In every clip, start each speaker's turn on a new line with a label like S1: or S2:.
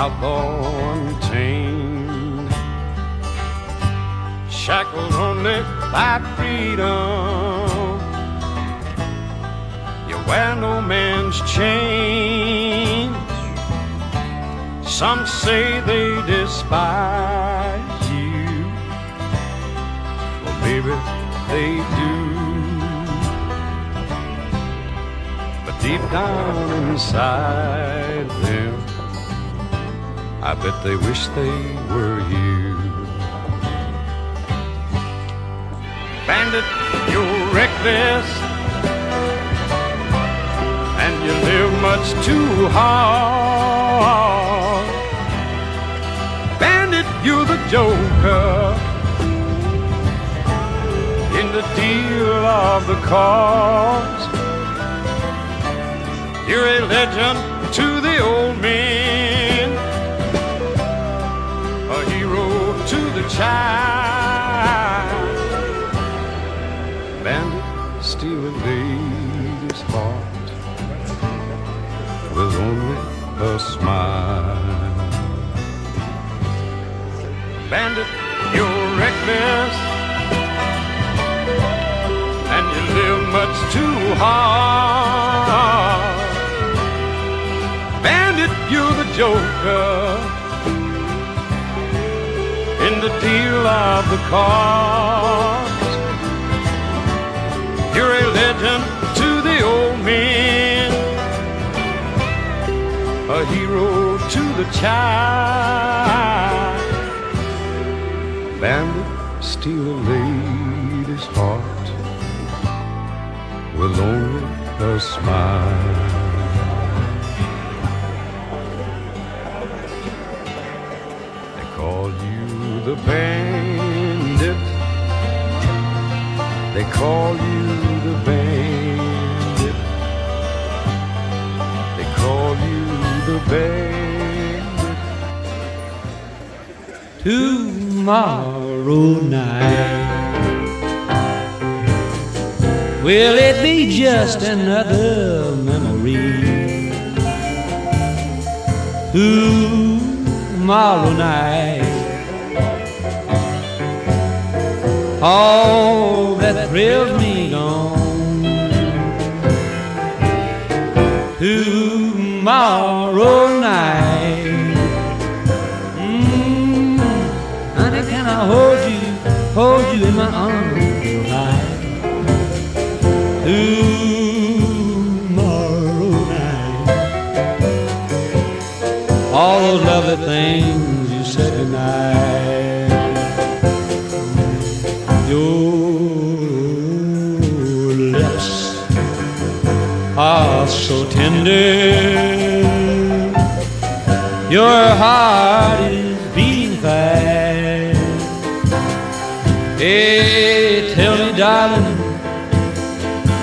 S1: outlaw untamed, shackled only by freedom. You wear no man's chains. Some say they despise you. Well, maybe they do. But deep down inside them, I bet they wish they were you. Bandit, you're reckless, and you live much too hard. Bandit, you're the joker in the deal of the cause. You're a legend to the old men, a hero to the child. Bandit, steal a lady's heart with only a smile. Bandit, you're reckless, and you live much too hard. Bandit, you're the joker in the deal of the cause. You're a legend to the old men, a hero to the child. Bandit, steal a lady's heart with only a smile. They call you the bandit. They call you the bandit. They call you the bandit.
S2: Tomorrow night, will it be just another memory? Tomorrow night, all that thrills me gone. Tomorrow night, honey, can I hold you in my arms tonight? Tomorrow night, all those lovely things you said tonight. Your lips are so tender, your heart is beating fast. Hey, tell me, darling,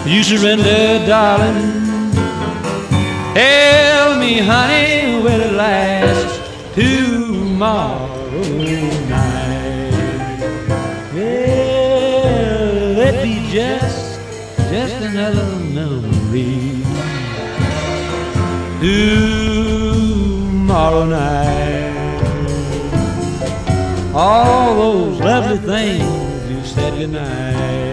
S2: you surrender, darling. Tell me, honey, will it last tomorrow night? Well, let be just another memory. Tomorrow night, all those lovely things you said goodnight.